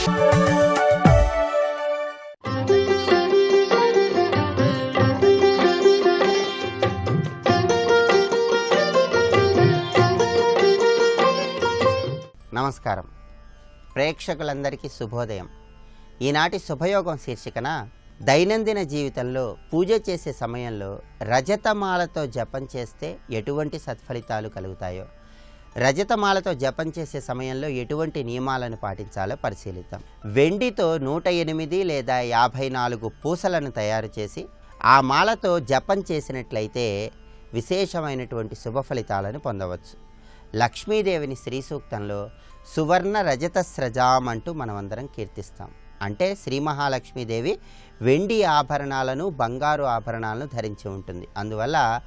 నమస్కారం. ప్రేక్షకులందరికీ శుభోదయం. ఈనాటి శుభయోగం శీర్షికన దైనందిన జీవితంలో పూజ చేసే సమయంలో రజతమాలతో జపం చేస్తే ఎటువంటి సత్ఫలితాలు కలుగుతాయో, రజతమాలతో జపం చేసే సమయంలో ఎటువంటి నియమాలను పాటించాలో పరిశీలిద్దాం. వెండితో 108 లేదా 54 పూసలను తయారు చేసి ఆ మాలతో జపం చేసినట్లయితే విశేషమైనటువంటి శుభ ఫలితాలను పొందవచ్చు. లక్ష్మీదేవిని శ్రీ సూక్తంలో సువర్ణ రజత స్రజాం అంటూ మనమందరం కీర్తిస్తాం. అంటే శ్రీ మహాలక్ష్మీదేవి వెండి ఆభరణాలను, బంగారు ఆభరణాలను ధరించి ఉంటుంది. అందువల్ల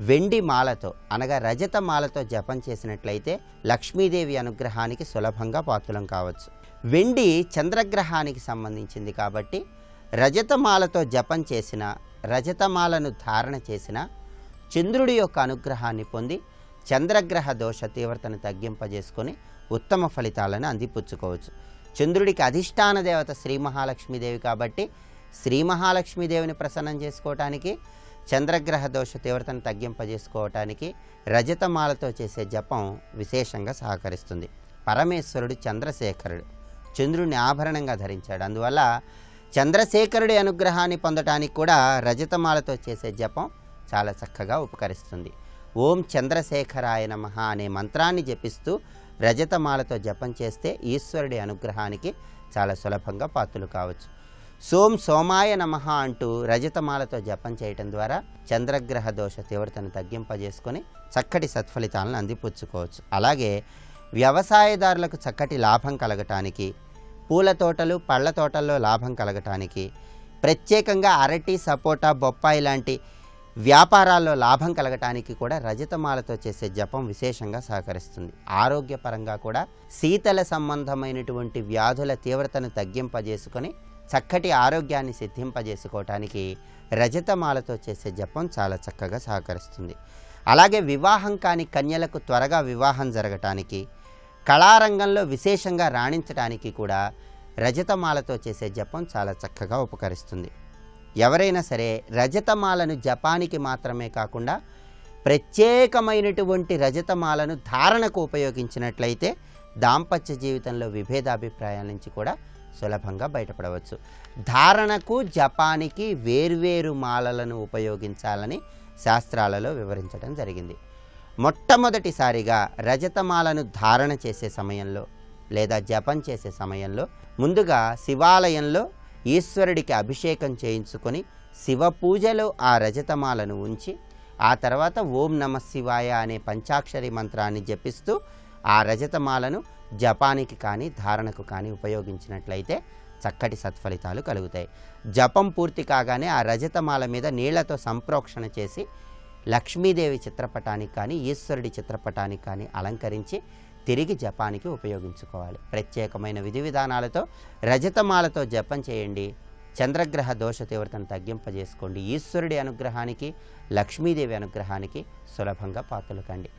వెండి మాలతో అనగా రజత మాలతో జపం చేసినట్లయితే లక్ష్మీదేవి అనుగ్రహానికి సులభంగా పాత్రులం కావచ్చు. వెండి చంద్రగ్రహానికి సంబంధించింది కాబట్టి రజతమాలతో జపం చేసిన, రజతమాలను ధారణ చేసిన చంద్రుడి యొక్క అనుగ్రహాన్ని పొంది చంద్రగ్రహ దోష తీవ్రతను తగ్గింపజేసుకొని ఉత్తమ ఫలితాలను అందిపుచ్చుకోవచ్చు. చంద్రుడికి అధిష్టాన దేవత శ్రీ మహాలక్ష్మీదేవి కాబట్టి శ్రీ మహాలక్ష్మీదేవిని ప్రసన్నం చేసుకోవటానికి, చంద్రగ్రహ దోష తీవ్రతను తగ్గింపజేసుకోవటానికి రజతమాలతో చేసే జపం విశేషంగా సహకరిస్తుంది. పరమేశ్వరుడు చంద్రశేఖరుడు, చంద్రుడిని ఆభరణంగా ధరించాడు. అందువల్ల చంద్రశేఖరుడి అనుగ్రహాన్ని పొందటానికి కూడా రజతమాలతో చేసే జపం చాలా చక్కగా ఉపకరిస్తుంది. ఓం చంద్రశేఖరాయ నమః అనే మంత్రాన్ని జపిస్తూ రజతమాలతో జపం చేస్తే ఈశ్వరుడి అనుగ్రహానికి చాలా సులభంగా పాత్రులు కావచ్చు. సోం సోమాయ నమః అంటూ రజతమాలతో జపం చేయటం ద్వారా చంద్రగ్రహ దోష తీవ్రతను తగ్గింపజేసుకొని చక్కటి సత్ఫలితాలను అందిపుచ్చుకోవచ్చు. అలాగే వ్యవసాయదారులకు చక్కటి లాభం కలగటానికి, పూల తోటలు, పళ్ళ తోటల్లో లాభం కలగటానికి, ప్రత్యేకంగా అరటి, సపోటా, బొప్పాయి లాంటి వ్యాపారాల్లో లాభం కలగటానికి కూడా రజతమాలతో చేసే జపం విశేషంగా సహకరిస్తుంది. ఆరోగ్యపరంగా కూడా శీతల సంబంధమైనటువంటి వ్యాధుల తీవ్రతను తగ్గింపజేసుకొని చక్కటి ఆరోగ్యాన్ని సిద్ధింపజేసుకోవటానికి రజతమాలతో చేసే జపం చాలా చక్కగా సహకరిస్తుంది. అలాగే వివాహం కాని కన్యలకు త్వరగా వివాహం జరగటానికి, కళారంగంలో విశేషంగా రాణించడానికి కూడా రజతమాలతో చేసే జపం చాలా చక్కగా ఉపకరిస్తుంది. ఎవరైనా సరే రజతమాలను జపానికి మాత్రమే కాకుండా ప్రత్యేకమైనటువంటి రజతమాలను ధారణకు ఉపయోగించినట్లయితే దాంపత్య జీవితంలో విభేదాభిప్రాయాల నుంచి కూడా సులభంగా బయటపడవచ్చు. ధారణకు, జపానికి వేర్వేరు మాలలను ఉపయోగించాలని శాస్త్రాలలో వివరించడం జరిగింది. మొట్టమొదటిసారిగా రజతమాలను ధారణ చేసే సమయంలో లేదా జపం చేసే సమయంలో ముందుగా శివాలయంలో ఈశ్వరుడికి అభిషేకం చేయించుకొని శివ పూజలో ఆ రజతమాలను ఉంచి ఆ తర్వాత ఓం నమః శివాయ అనే పంచాక్షరి మంత్రాన్ని జపిస్తూ ఆ రజతమాలను జపానికి కానీ ధారణకు కానీ ఉపయోగించినట్లయితే చక్కటి సత్ఫలితాలు కలుగుతాయి. జపం పూర్తి కాగానే ఆ రజతమాల మీద నీళ్లతో సంప్రోక్షణ చేసి లక్ష్మీదేవి చిత్రపటానికి కానీ, ఈశ్వరుడి చిత్రపటానికి కానీ అలంకరించి తిరిగి జపానికి ఉపయోగించుకోవాలి. ప్రత్యేకమైన విధి విధానాలతో రజతమాలతో జపం చేయండి. చంద్రగ్రహ దోష తీవ్రతను తగ్గింపజేసుకోండి. ఈశ్వరుడి అనుగ్రహానికి, లక్ష్మీదేవి అనుగ్రహానికి సులభంగా పాత్రలు కండి.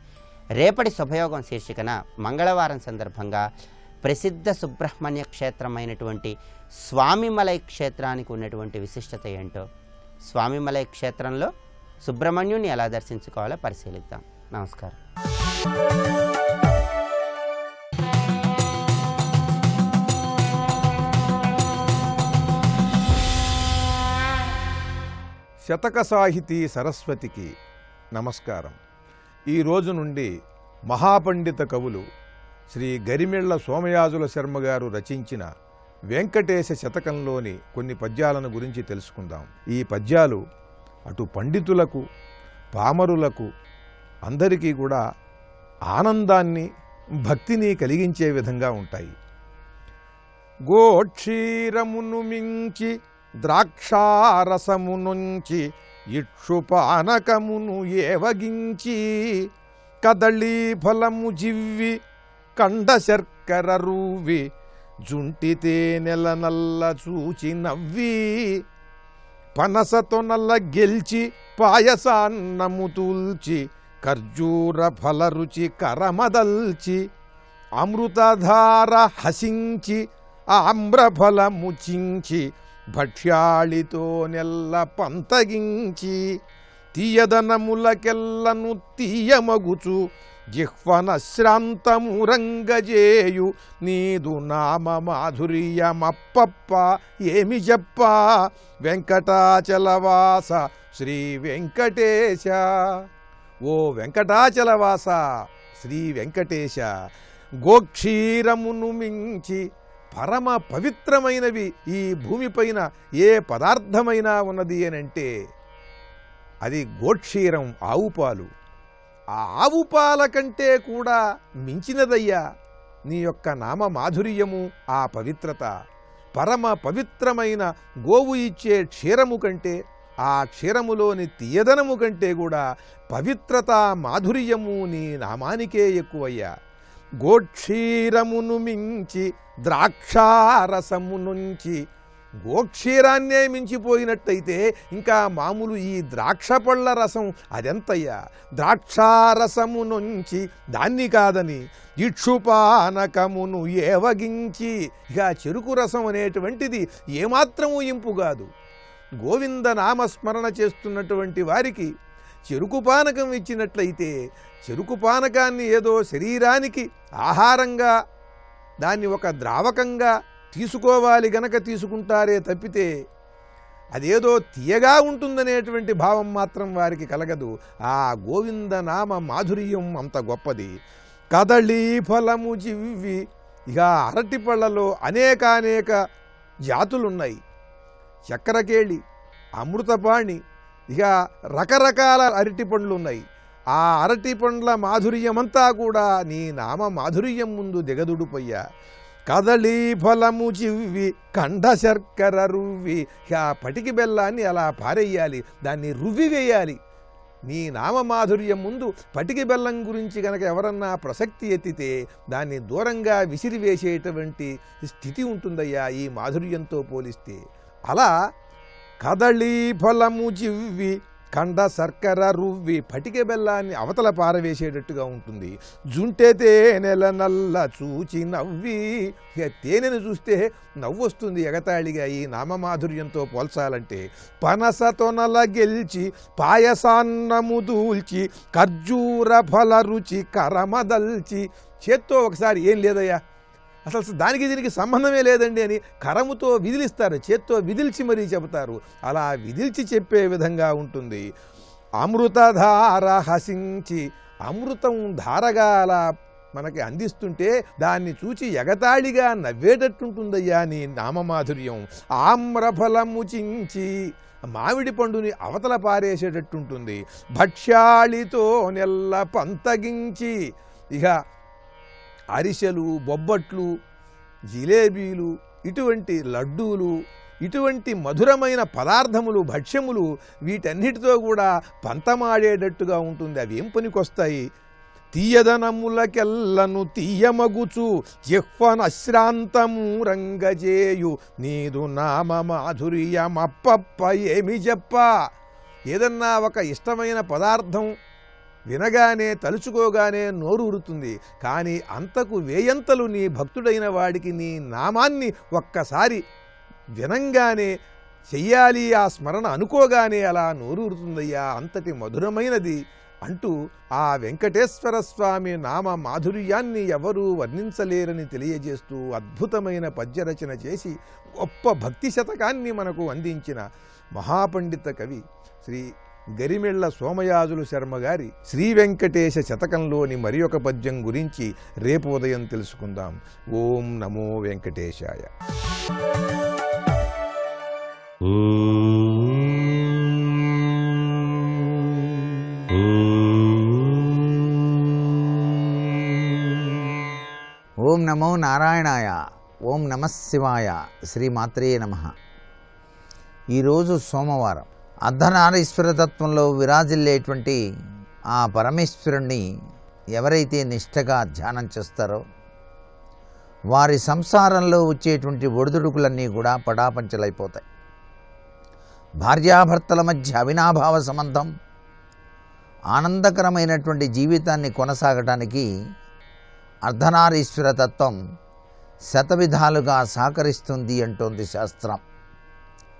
రేపటి శుభయోగం శీర్షికన మంగళవారం సందర్భంగా ప్రసిద్ధ సుబ్రహ్మణ్య క్షేత్రమైనటువంటి స్వామిమలై క్షేత్రానికి ఉన్నటువంటి విశిష్టత ఏంటో, స్వామిమలై క్షేత్రంలో సుబ్రహ్మణ్యుని ఎలా దర్శించుకోవాలో పరిశీలిద్దాం. నమస్కారం. శతక సాహితీ సరస్వతికి నమస్కారం. ఈ రోజు నుండి మహాపండిత కవులు శ్రీ గరిమెళ్ల సోమయాజుల శర్మ గారు రచించిన వెంకటేశ శతకంలోని కొన్ని పద్యాలను గురించి తెలుసుకుందాం. ఈ పద్యాలు అటు పండితులకు, పామరులకు అందరికీ కూడా ఆనందాన్ని, భక్తిని కలిగించే విధంగా ఉంటాయి. గోక్షీరమును మించి ద్రాక్షారసము నుంచి ఇక్షుపానకమును ఏవగించి కదళీ ఫలము జివ్వి కండ శర్కర రూవి జుంటితే నెల నల్ల చూచి నవ్వి పనసతో నల్ల గెల్చి పాయసాన్నము తూల్చి ఖర్జూర ఫల రుచి కరమదల్చి అమృతధార హసించి ఆమ్రఫలము చించి భక్ష్యాళితో నెల్ల పంతగించి తీయదనములకెల్లను తీయమగుచు జిహ్వన శ్రాంతమురంగజేయు నీదు నామ మాధుర్యమప్పప్ప ఏమి చెప్ప వెంకటాచలవాస శ్రీ వెంకటేశ. ఓ వెంకటాచలవాస శ్రీ వెంకటేశ, గోక్షీరమును మించి పరమ పవిత్రమైనవి ఈ భూమిపైన ఏ పదార్థమైనా ఉన్నది అనంటే అది గోక్షీరం, ఆవు పాలు. ఆ ఆవు పాల కంటే కూడా మించినదయ్యా నీ యొక్క నామ మాధుర్యము, ఆ పవిత్రత. పరమ పవిత్రమైన గోవు ఇచ్చే క్షీరము కంటే, ఆ క్షీరములోని తీయదనము కంటే కూడా పవిత్రత, మాధుర్యము నీ నామానికే ఎక్కువయ్యా. గోక్షీరమును మించి ద్రాక్షారసము నుంచి, గోక్షీరాన్నే మించిపోయినట్టయితే ఇంకా మామూలు ఈ ద్రాక్ష పళ్ళ రసం అదెంతయ్యా. ద్రాక్షారసము నుంచి దాన్ని కాదని ఇక్షుపానకమును ఏవగించి, ఇక చెరుకు రసం అనేటువంటిది ఏమాత్రము ఇంపు కాదు. గోవింద నామస్మరణ చేస్తున్నటువంటి వారికి చెరుకు పానకం ఇచ్చినట్లయితే, చెరుకు పానకాన్ని ఏదో శరీరానికి ఆహారంగా, దాన్ని ఒక ద్రావకంగా తీసుకోవాలి గనక తీసుకుంటారే తప్పితే అదేదో తీయగా ఉంటుందనేటువంటి భావం మాత్రం వారికి కలగదు. ఆ గోవింద నామ మాధుర్యం అంత గొప్పది. కదళీ ఫలము జివ్వి, ఇక అరటి పళ్ళలో అనేకానేక జాతులున్నాయి. చక్కెరకేళి, అమృతపాణి, ఇక రకరకాల అరటి పండ్లు ఉన్నాయి. ఆ అరటి పండ్ల మాధుర్యమంతా కూడా నీ నామ మాధుర్యం ముందు దిగదుడుపయ్యా. కదళీ ఫలము జివ్వి కండ శర్కర రువ్వి, ఆ పటికి బెల్లాన్ని అలా పారేయాలి, దాన్ని రువ్వి వేయాలి. నీ నామమాధుర్యం ముందు పటికి బెల్లం గురించి గనక ఎవరన్నా ప్రసక్తి ఎత్తితే దాన్ని దూరంగా విసిరివేసేటువంటి స్థితి ఉంటుందయ్యా ఈ మాధుర్యంతో పోలిస్తే. అలా కదళీ ఫలము జివ్వి కండ శర్కర రువ్వి పటిక బెల్లాన్ని అవతల పారవేసేటట్టుగా ఉంటుంది. జుంటె తేనెల నల్ల చూచి నవ్వి, తేనెను చూస్తే నవ్వు వస్తుంది ఎగతాళిగా ఈ నామమాధుర్యంతో పోల్చాలంటే. పనస తొనల గెల్చి పాయసాన్నము దూల్చి ఖర్జూర ఫల రుచి కరమదల్చి, చేత్తో ఒకసారి ఏం లేదయ్యా అసలు దానికి దీనికి సంబంధమే లేదండి అని కరముతో విదిలిస్తారు, చేత్తో విదిల్చి మరీ చెబుతారు. అలా విదిల్చి చెప్పే విధంగా ఉంటుంది. అమృతధార హసించి, అమృతం ధారగా అలా మనకి అందిస్తుంటే దాన్ని చూచి ఎగతాళిగా నవ్వేటట్టుంటుందయ్యా నీ నామమాధుర్యం. ఆమ్రఫలము చించి, మామిడి పండుని అవతల పారేసేటట్టుంటుంది. భక్ష్యాళితో నెల్ల పంతగించి, ఇక అరిసెలు, బొబ్బట్లు, జిలేబీలు, ఇటువంటి లడ్డూలు, ఇటువంటి మధురమైన పదార్థములు, భక్ష్యములు, వీటన్నిటితో కూడా పంతమాడేటట్టుగా ఉంటుంది. అవి ఏం పనికొస్తాయి? తీయదనములకెల్లను తీయమగుచు జిహ్వన శ్రాంతము రంగజేయు నీదు నామ మాధుర్యమప్పప్ప ఏమి చెప్ప. ఏదన్నా ఒక ఇష్టమైన పదార్థం వినగానే తలుచుకోగానే నోరు ఊరుతుంది. కానీ అంతకు వేయంతలు నీ భక్తుడైన వాడికి నీ నామాన్ని ఒక్కసారి వినంగానే చెయ్యాలి, ఆ స్మరణ అనుకోగానే అలా నోరు ఊరుతుందయ్యా, అంతటి మధురమైనది అంటూ ఆ వెంకటేశ్వర స్వామి నామ మాధుర్యాన్ని ఎవరూ వర్ణించలేరని తెలియజేస్తూ అద్భుతమైన పద్యరచన చేసి గొప్ప భక్తి శతకాన్ని మనకు అందించిన మహాపండిత కవి శ్రీ గరిమెళ్ల సోమయాజులు శర్మ గారి శ్రీ వెంకటేశ శతకంలోని మరి ఒక పద్యం గురించి రేపు ఉదయం తెలుసుకుందాం. ఓం నమో వెంకటేశాయ. ఓం నమో నారాయణాయ. ఓం నమః శివాయ. శ్రీమాత్రే నమః. ఈరోజు సోమవారం. అర్ధనారీశ్వర తత్వంలో విరాజిల్లేటువంటి ఆ పరమేశ్వరుణ్ణి ఎవరైతే నిష్ఠగా ధ్యానం చేస్తారో వారి సంసారంలో వచ్చేటువంటి ఒడిదుడుకులన్నీ కూడా పటాపంచలైపోతాయి. భార్యాభర్తల మధ్య అవినాభావ సంబంధం, ఆనందకరమైనటువంటి జీవితాన్ని కొనసాగటానికి అర్ధనారీశ్వర తత్వం శతవిధాలుగా సహకరిస్తుంది అంటోంది శాస్త్రం.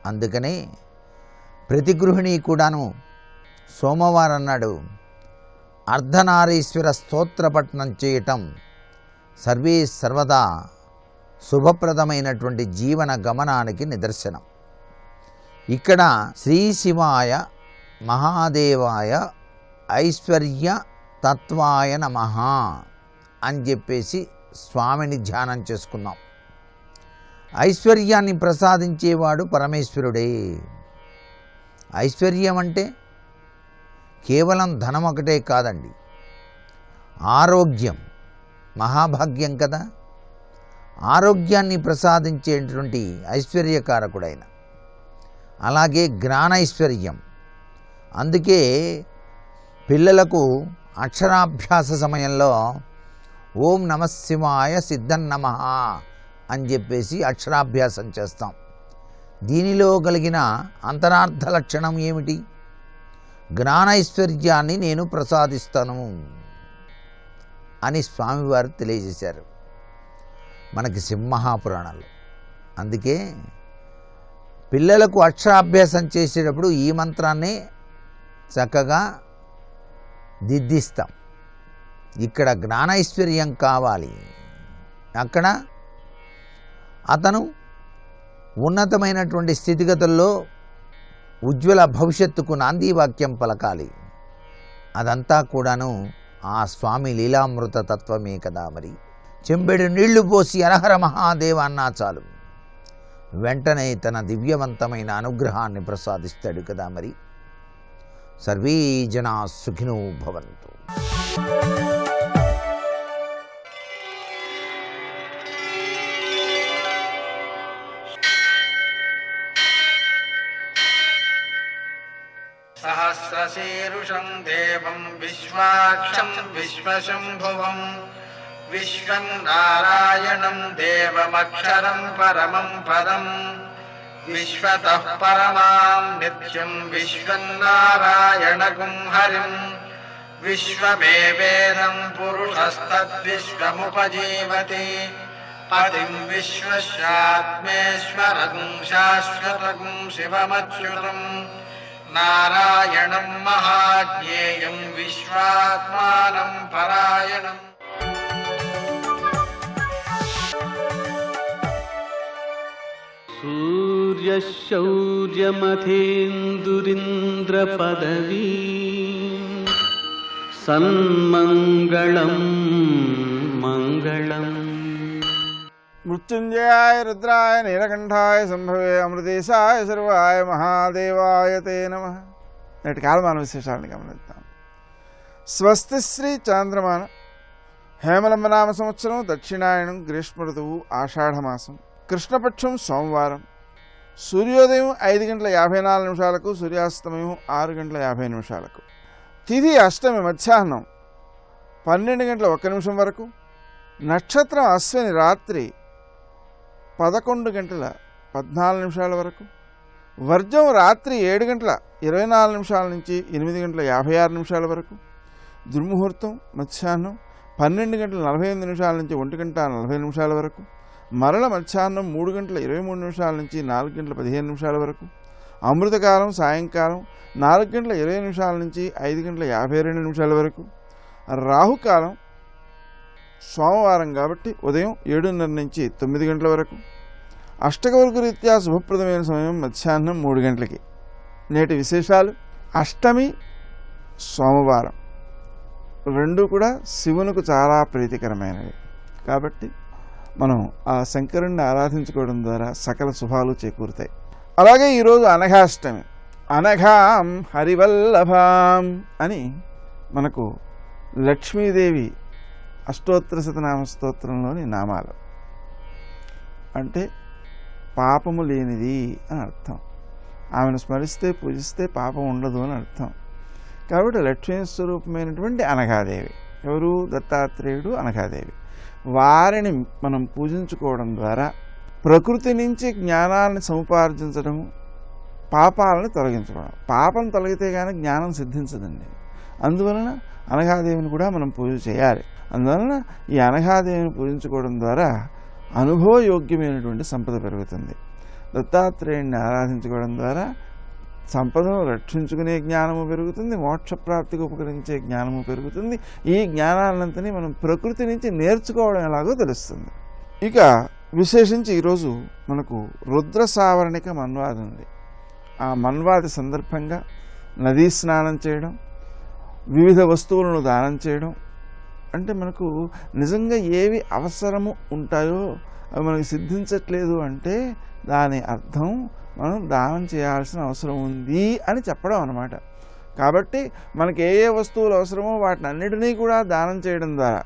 అందుకనే ప్రతి గృహిణి కూడాను సోమవారం నాడు అర్ధనారీశ్వర స్తోత్రపఠనం చేయటం సర్వదా శుభప్రదమైనటువంటి జీవన గమనానికి నిదర్శనం. ఇక్కడ శ్రీ శివాయ మహాదేవాయ ఐశ్వర్య తత్వాయ నమః అని చెప్పేసి స్వామిని ధ్యానం చేసుకుందాం. ఐశ్వర్యాన్ని ప్రసాదించేవాడు పరమేశ్వరుడే. ఐశ్వర్యం అంటే కేవలం ధనం ఒకటే కాదండి, ఆరోగ్యం మహాభాగ్యం కదా. ఆరోగ్యాన్ని ప్రసాదించేటువంటి ఐశ్వర్యకారకుడైన, అలాగే జ్ఞానైశ్వర్యం. అందుకే పిల్లలకు అక్షరాభ్యాస సమయంలో ఓం నమః శివాయ సిద్ధన్నమః అని చెప్పేసి అక్షరాభ్యాసం చేస్తాం. దీనిలో కలిగిన అంతరార్థ లక్షణం ఏమిటి? జ్ఞానైశ్వర్యాన్ని నేను ప్రసాదిస్తాను అని స్వామివారు తెలియజేశారు మనకి సింహపురాణంలో. అందుకే పిల్లలకు అక్షరాభ్యాసం చేసేటప్పుడు ఈ మంత్రాన్ని చక్కగా దిద్దిస్తాం. ఇక్కడ జ్ఞానైశ్వర్యం కావాలి, అక్కడ అతను ఉన్నతమైనటువంటి స్థితిగతుల్లో ఉజ్వల భవిష్యత్తుకు నాంది వాక్యం పలకాలి. అదంతా కూడాను ఆ స్వామి లీలామృత తత్వమే కదా. మరి చెంబెడు నీళ్లు పోసి హరహర మహాదేవ అన్నా చాలు, వెంటనే తన దివ్యవంతమైన అనుగ్రహాన్ని ప్రసాదిస్తాడు కదా. మరి సర్వే జనా సుఖినో భవంతు. సహస్రశీరుషం దేవం విశ్వాక్షం విశ్వశంభువం విశ్వం నారాయణం దేవమక్షరం పరమం పదం విశ్వతః పరమాం నిత్యం విశ్వం నారాయణగుం హరిం విశ్వమేవేదం పురుషస్తద్విశ్వముపజీవతి పతిం విశ్వస్యాత్మేశ్వరం శాశ్వతం శివమచ్యుతం నారాయణం మహాజ్ఞేయం విశ్వాత్మానం పరాయణం. సూర్యశౌర్యమథేందురింద్రపదవీ సన్మంగళం మంగళం. మృత్యుంజయాయ రుద్రాయ నీలకంఠాయ సంభవే అమృతేశాయ సర్వాయ మహాదేవాయ తే నమః. నేటి కాలమాన విశేషాలను గమనిద్దాం. స్వస్తి శ్రీ చాంద్రమాన హేమలంబనామ సంవత్సరం దక్షిణాయనం గ్రీష్మ ఋతువు ఆషాఢమాసం కృష్ణపక్షం సోమవారం సూర్యోదయం 5:54 సూర్యాస్తమయం 6:50 తిథి అష్టమి మధ్యాహ్నం 12:01 వరకు నక్షత్రం అశ్విని రాత్రి 11:14 వరకు వర్జం రాత్రి 7:24 నుంచి 8:56 వరకు దుర్ముహూర్తం మధ్యాహ్నం 12:48 నుంచి 1:40 వరకు మరల మధ్యాహ్నం 3:23 నుంచి 4:15 వరకు అమృతకాలం సాయంకాలం 4:20 నుంచి 5:52 వరకు రాహుకాలం సోమవారం కాబట్టి ఉదయం 7:30 నుంచి 9 గంటల వరకు అష్టకవర్గ రీత్యా శుభప్రదమైన సమయం మధ్యాహ్నం 3 గంటలకి. నేటి విశేషాలు. అష్టమి సోమవారం రెండు కూడా శివునికి చాలా ప్రీతికరమైనవి కాబట్టి మనం ఆ శంకరుణ్ణి ఆరాధించుకోవడం ద్వారా సకల శుభాలు చేకూరుతాయి. అలాగే ఈరోజు అనఘాష్టమి. అనఘాం హరివల్లభాం అని మనకు లక్ష్మీదేవి అష్టోత్తర శతనామ స్తోత్రంలోని నామాలు. అంటే పాపము లేనిది అని అర్థం. ఆమెను స్మరిస్తే పూజిస్తే పాపం ఉండదు అని అర్థం. కాబట్టి లక్ష్మీ స్వరూపమైనటువంటి అనఘాదేవి. ఎవరు? దత్తాత్రేయుడు, అనఘాదేవి. వారిని మనం పూజించుకోవడం ద్వారా ప్రకృతి నుంచి జ్ఞానాన్ని సముపార్జించడం, పాపాలను తొలగించుకోవడం. పాపం తొలగితే కానీ జ్ఞానం సిద్ధించదండి. అందువలన అనఘాదేవిని కూడా మనం పూజ చేయాలి. అందువలన ఈ అనఘాదేవిని పూజించుకోవడం ద్వారా అనుభవయోగ్యమైనటువంటి సంపద పెరుగుతుంది. దత్తాత్రేయుడిని ఆరాధించుకోవడం ద్వారా సంపదను రక్షించుకునే జ్ఞానము పెరుగుతుంది, మోక్షప్రాప్తికి ఉపకరించే జ్ఞానము పెరుగుతుంది. ఈ జ్ఞానాలంతని మనం ప్రకృతి నుంచి నేర్చుకోవడం ఎలాగో తెలుస్తుంది. ఇక విశేషించి ఈరోజు మనకు రుద్ర సావరణిక మన్వాది ఉంది. ఆ మన్వాది సందర్భంగా నదీ స్నానం చేయడం, వివిధ వస్తువులను దానం చేయడం, అంటే మనకు నిజంగా ఏవి అవసరము ఉంటాయో అవి మనకు సిద్ధించట్లేదు అంటే దాని అర్థం మనం దానం చేయాల్సిన అవసరం ఉంది అని చెప్పడం అన్నమాట. కాబట్టి మనకి ఏ ఏ వస్తువులు అవసరమో వాటిని అన్నిటినీ కూడా దానం చేయడం ద్వారా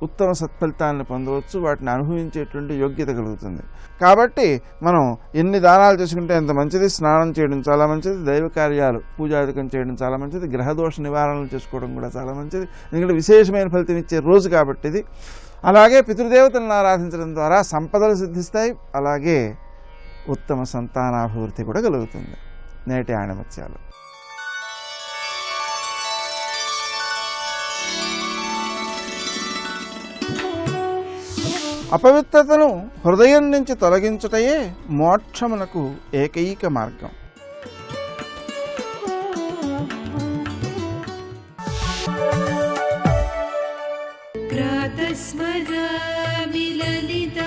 ఉత్తమ సత్ఫలితాలను పొందవచ్చు, వాటిని అనుభవించేటువంటి యోగ్యత కలుగుతుంది. కాబట్టి మనం ఎన్ని దానాలు చేసుకుంటే ఎంత మంచిది. స్నానం చేయడం చాలా మంచిది, దైవ కార్యాలు పూజాధికం చేయడం చాలా మంచిది, గ్రహదోష నివారణలు చేసుకోవడం కూడా చాలా మంచిది. ఎందుకంటే విశేషమైన ఫలితం ఇచ్చే రోజు కాబట్టి ఇది. అలాగే పితృదేవతలను ఆరాధించడం ద్వారా సంపదలు సిద్ధిస్తాయి, అలాగే ఉత్తమ సంతానాభివృద్ధి కూడా కలుగుతుంది. నేటి ఆణిముత్యాలు. అపవిత్రతను హృదయం నుంచి తొలగించుటయే మోక్షమునకు ఏకైక మార్గం. ప్రాతస్మరామి లలితావదనారవిందం